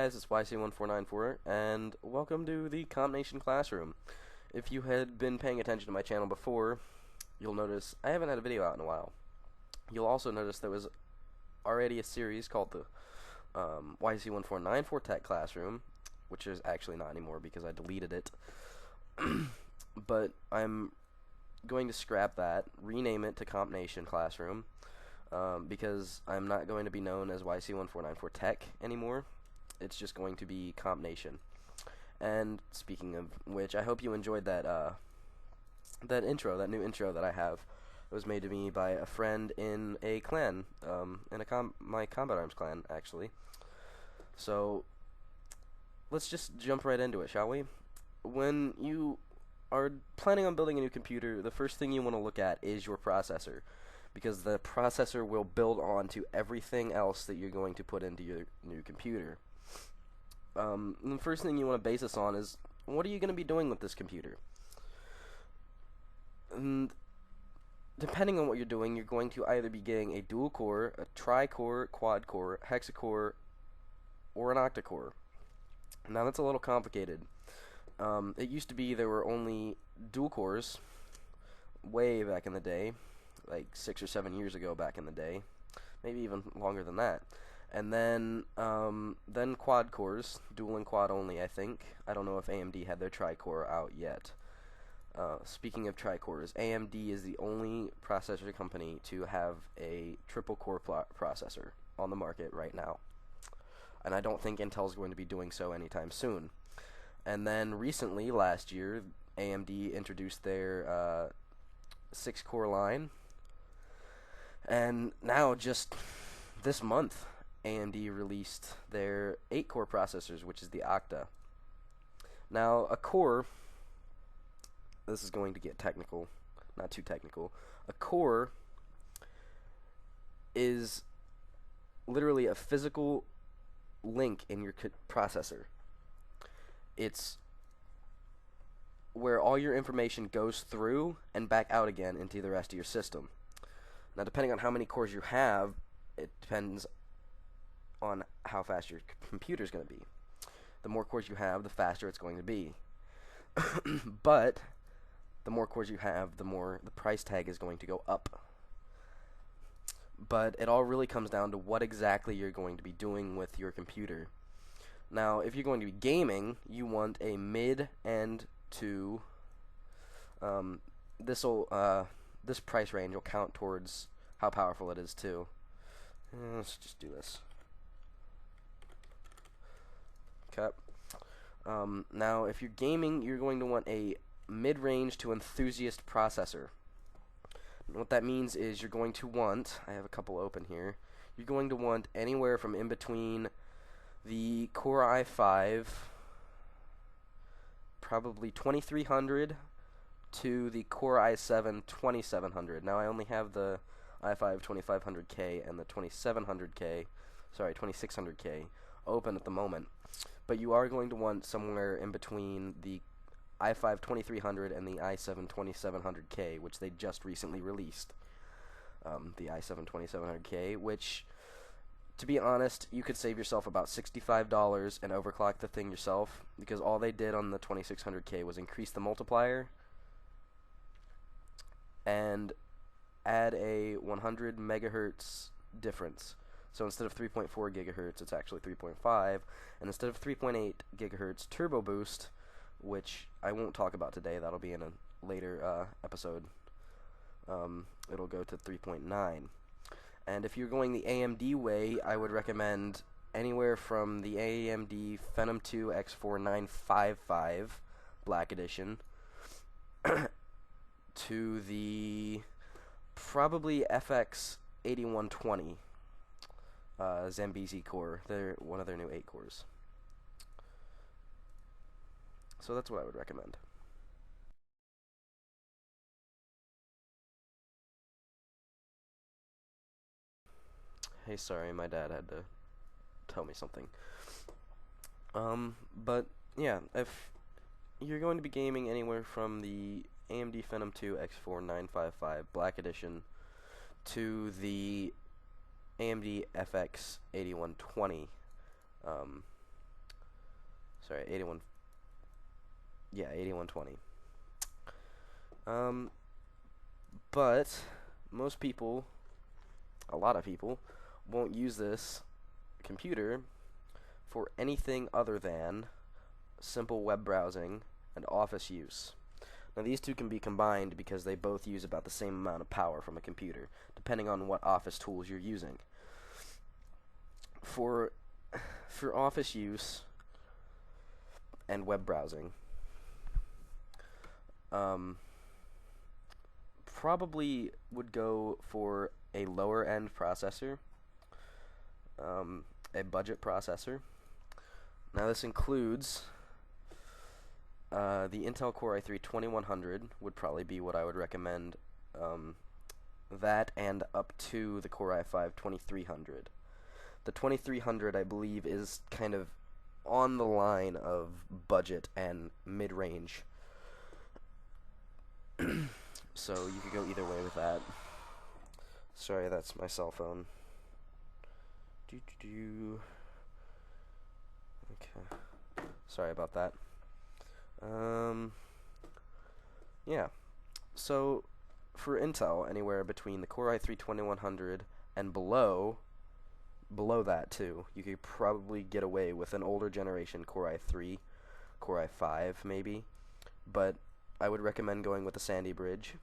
guys, it's YC1494, and welcome to the CompNation Classroom. If you had been paying attention to my channel before, you'll notice I haven't had a video out in a while. You'll also notice there was already a series called the YC1494 Tech Classroom, which is actually not anymore because I deleted it. But I'm going to scrap that, rename it to CompNation Classroom, because I'm not going to be known as YC1494 Tech anymore. It's just going to be CompNation. And speaking of which, I hope you enjoyed that that new intro that I have. It was made to me by a friend in a clan, in my Combat Arms clan, actually. So let's just jump right into it, shall we? When you are planning on building a new computer, the first thing you want to look at is your processor, because the processor will build on to everything else that you're going to put into your new computer. The first thing you want to base this on is, what are you going to be doing with this computer? And depending on what you're doing, you're going to either be getting a dual core, a tri-core, quad-core, hexa-core, or an octa-core. Now that's a little complicated. It used to be there were only dual cores way back in the day, like 6 or 7 years ago back in the day, maybe even longer than that. And then quad cores, dual and quad only, I think. I don't know if AMD had their tri-core out yet. Speaking of tri-cores, AMD is the only processor company to have a triple core processor on the market right now. And I don't think Intel's going to be doing so anytime soon. And then recently, last year, AMD introduced their 6-core line. And now, just this month, AMD released their 8-core processors, which is the Octa. Now, a core, this is going to get technical, not too technical. A core is literally a physical link in your processor. It's where all your information goes through and back out again into the rest of your system. Now, depending on how many cores you have, it depends on how fast your computer is going to be. The more cores you have, the faster it's going to be. But the more cores you have, the more the price tag is going to go up. But it all really comes down to what exactly you're going to be doing with your computer. Now, if you're going to be gaming, you want a mid-end to this price range will count towards how powerful it is too. Let's just do this. Okay. Now, if you're gaming, you're going to want a mid-range to enthusiast processor. And what that means is you're going to want, I have a couple open here, you're going to want anywhere from in between the Core i5, probably 2300, to the Core i7 2700. Now I only have the i5 2500K and the 2600K open at the moment. But you are going to want somewhere in between the i5 2300 and the i7 2700K, which they just recently released. The i7 2700K, which, to be honest, you could save yourself about $65 and overclock the thing yourself, because all they did on the 2600K was increase the multiplier and add a 100 megahertz difference. So instead of 3.4 gigahertz, it's actually 3.5, and instead of 3.8 gigahertz turbo boost, which I won't talk about today, that'll be in a later episode, it'll go to 3.9. And if you're going the AMD way, I would recommend anywhere from the AMD Phenom 2 X4955 Black Edition to the probably FX 8120 Zambezi core. They're one of their new 8 cores. So that's what I would recommend. Hey, sorry, my dad had to tell me something. But yeah, if you're going to be gaming anywhere from the AMD Phenom 2 X4955 Black Edition to the AMD FX 8120 Sorry, 8120. But most people, a lot of people, won't use this computer for anything other than simple web browsing and office use. Now these two can be combined because they both use about the same amount of power from a computer, depending on what office tools you're using. For office use and web browsing, probably would go for a lower end processor, a budget processor. Now this includes the Intel Core i3-2100 would probably be what I would recommend. That and up to the Core i5-2300. The 2300, I believe, is kind of on the line of budget and mid-range. So you could go either way with that. Sorry, that's my cell phone. Okay. Sorry about that. Yeah. So for Intel, anywhere between the Core i3-2100 and below that too, you could probably get away with an older generation Core i3, Core i5 maybe, but I would recommend going with the Sandy Bridge.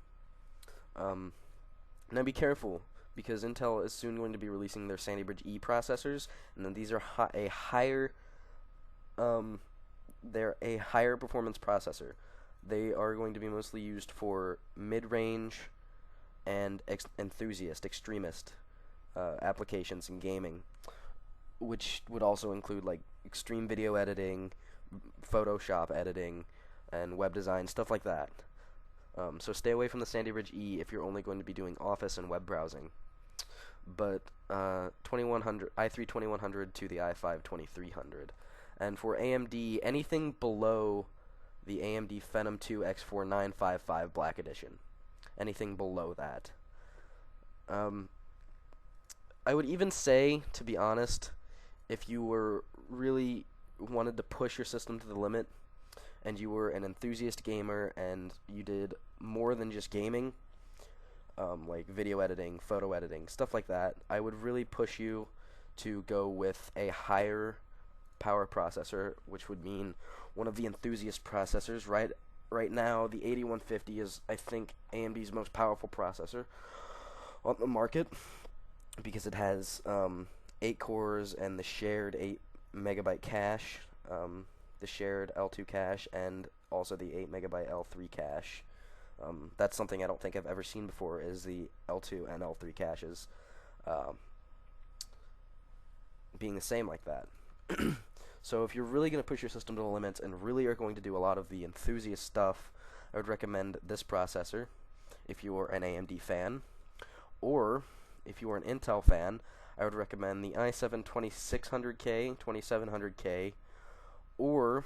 Now be careful, because Intel is soon going to be releasing their Sandy Bridge E processors, and then these are they're a higher performance processor. They are going to be mostly used for mid-range and extremist applications in gaming, which would also include like extreme video editing, Photoshop editing, and web design, stuff like that. So stay away from the Sandy Bridge E if you're only going to be doing office and web browsing. But i3-2100 to the i5-2300. And for AMD, anything below the AMD Phenom 2 X4 955 Black Edition. Anything below that. I would even say, to be honest, if you were really wanted to push your system to the limit, and you were an enthusiast gamer, and you did more than just gaming, like video editing, photo editing, stuff like that, I would really push you to go with a higher power processor, which would mean one of the enthusiast processors. Right now, the 8150 is, I think, AMD's most powerful processor on the market, because it has 8 cores and the shared 8 megabyte cache, the shared L2 cache, and also the 8 megabyte L3 cache. That's something I don't think I've ever seen before, is the L2 and L3 caches being the same like that. So if you're really going to push your system to the limits and really are going to do a lot of the enthusiast stuff, I would recommend this processor if you are an AMD fan. Or if you are an Intel fan, I would recommend the i7 2600K, 2700K, or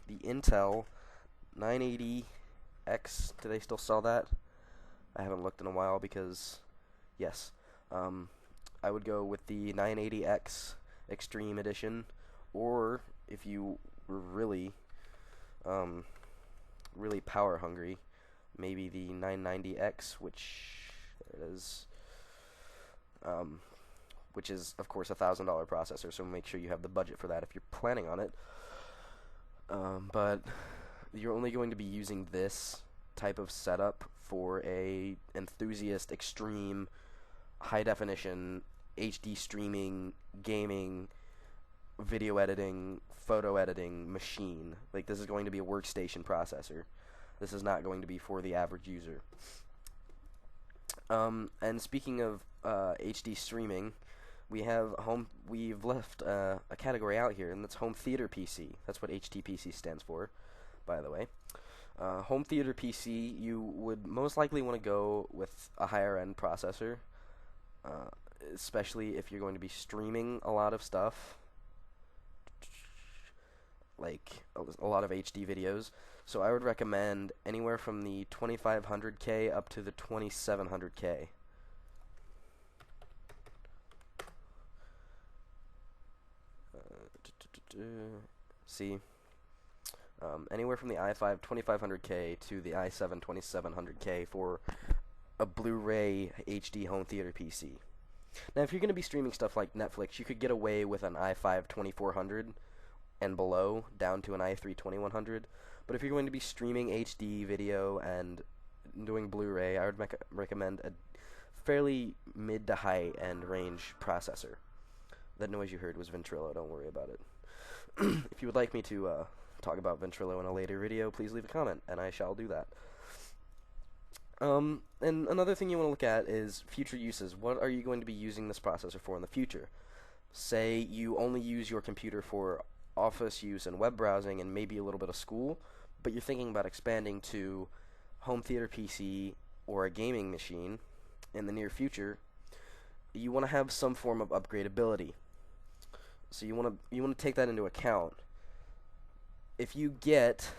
the Intel 980X. Do they still sell that? I haven't looked in a while because, yes. I would go with the 980X Extreme Edition, or if you were really, really power hungry, maybe the 990X, which is of course $1,000 processor. So make sure you have the budget for that if you're planning on it. But you're only going to be using this type of setup for a enthusiast, extreme, high definition, HD streaming, gaming, video editing, photo editing machine. Like, this is going to be a workstation processor. This is not going to be for the average user. And speaking of HD streaming, we've left a category out here, and that's home theater PC. That's what HTPC stands for, by the way. Home theater PC, you would most likely want to go with a higher end processor, especially if you're going to be streaming a lot of stuff, like a lot of HD videos. So I would recommend anywhere from the 2500K up to the 2700K. See, Anywhere from the i5 2500K to the i7 2700K for a Blu-ray HD home theater PC. Now, if you're going to be streaming stuff like Netflix, you could get away with an i5 2400 and below, down to an i3 2100. But if you're going to be streaming HD video and doing Blu-ray, I would recommend a fairly mid to high end range processor. That noise you heard was Ventrilo, don't worry about it. If you would like me to talk about Ventrilo in a later video, please leave a comment, and I shall do that. And another thing you want to look at is future uses. What are you going to be using this processor for in the future? Say you only use your computer for office use and web browsing and maybe a little bit of school, but you're thinking about expanding to home theater PC or a gaming machine in the near future. You want to have some form of upgradability. So you want to take that into account. If you get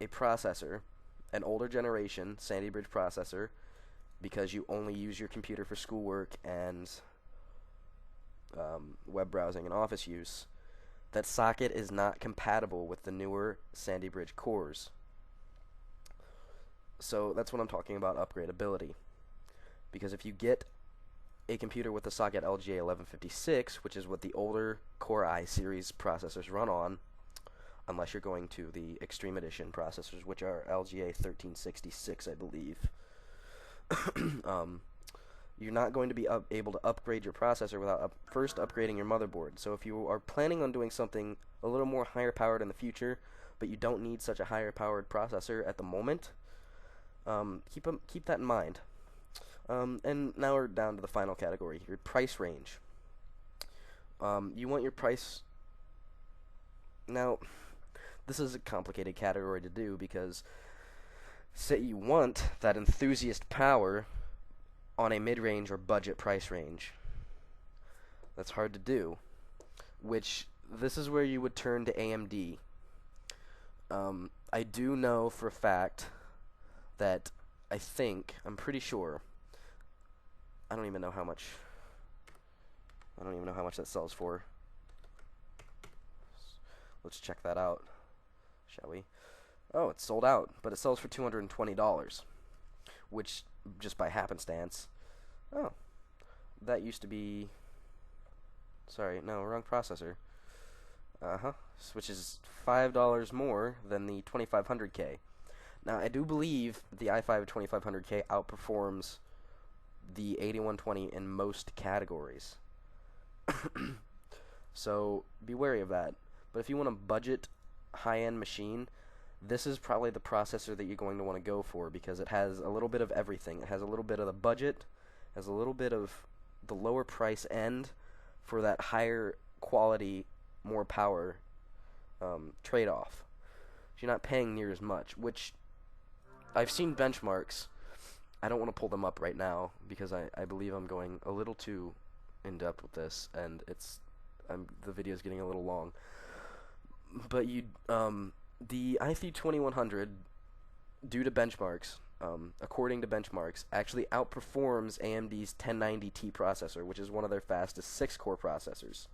a processor, an older generation Sandy Bridge processor, because you only use your computer for schoolwork and web browsing and office use, that socket is not compatible with the newer Sandy Bridge cores. So that's what I'm talking about, upgradability. Because if you get a computer with the socket LGA 1156, which is what the older Core i series processors run on, unless you're going to the Extreme Edition processors, which are LGA 1366, I believe. You're not going to be able to upgrade your processor without first upgrading your motherboard. So if you are planning on doing something a little more higher powered in the future, but you don't need such a higher powered processor at the moment, keep that in mind. And now we're down to the final category, your price range. You want your price... Now, this is a complicated category to do because say you want that enthusiast power on a mid-range or budget price range. That's hard to do, which this is where you would turn to AMD. I do know for a fact that I'm pretty sure, I don't even know how much that sells for. Let's check that out, shall we? Oh, it's sold out, but it sells for $220, which, just by happenstance, oh, that used to be, sorry, no, wrong processor, which is $5 more than the 2500K. Now, I do believe the i5 2500K outperforms the 8120 in most categories. So, be wary of that. But if you want a budget, high-end machine, this is probably the processor that you're going to want to go for because it has a little bit of everything. It has a little bit of the budget, has a little bit of the lower price end for that higher quality, more power trade-off. So you're not paying near as much, which I've seen benchmarks. I don't want to pull them up right now because I believe I'm going a little too in-depth with this, and the video is getting a little long. But the i3 2100, due to benchmarks, according to benchmarks, actually outperforms AMD's 1090T processor, which is one of their fastest 6-core processors,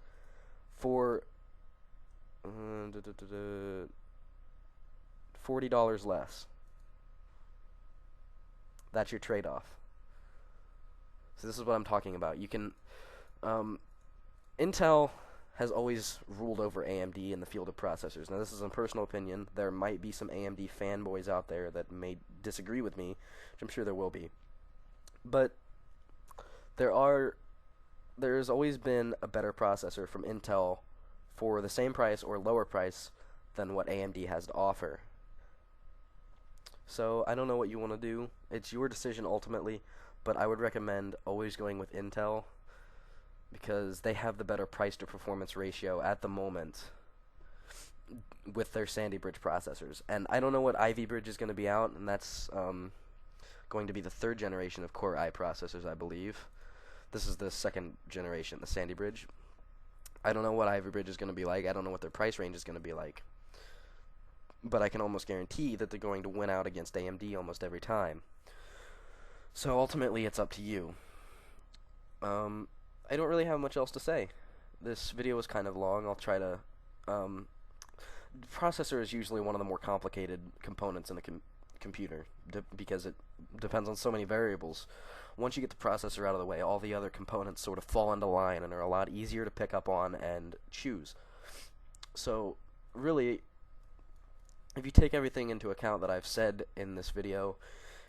for $40 less. That's your trade-off. So this is what I'm talking about. You can, Intel has always ruled over AMD in the field of processors. Now, this is a personal opinion. There might be some AMD fanboys out there that may disagree with me, which I'm sure there will be. But there's always been a better processor from Intel for the same price or lower price than what AMD has to offer. So, I don't know what you want to do. It's your decision ultimately, but I would recommend always going with Intel, because they have the better price to performance ratio at the moment with their Sandy Bridge processors. And I don't know what Ivy Bridge is going to be out, and that's going to be the 3rd generation of Core i processors, I believe. This is the 2nd generation, the Sandy Bridge. I don't know what Ivy Bridge is going to be like. I don't know what their price range is going to be like. But I can almost guarantee that they're going to win out against AMD almost every time. So ultimately, it's up to you. I don't really have much else to say. This video was kind of long. I'll try to Um, Processor is usually one of the more complicated components in a computer because it depends on so many variables. Once you get the processor out of the way, all the other components sort of fall into line and are a lot easier to pick up on and choose. So, really, if you take everything into account that I've said in this video,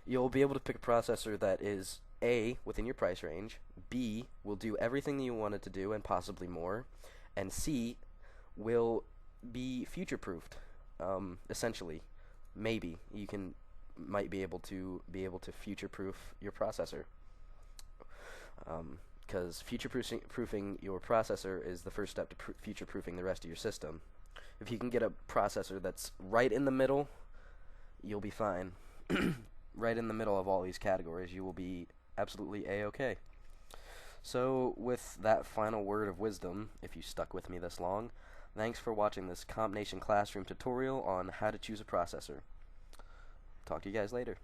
you'll be able to pick a processor that is A, within your price range, B, will do everything that you want it to do and possibly more, and C, will be future-proofed. Essentially, maybe you might be able to future-proof your processor, because future-proofing your processor is the first step to future-proofing the rest of your system. If you can get a processor that's right in the middle, you'll be fine. Right in the middle of all these categories, you will be absolutely A-okay. So, with that final word of wisdom, if you stuck with me this long, thanks for watching this CompNation Classroom tutorial on how to choose a processor. Talk to you guys later.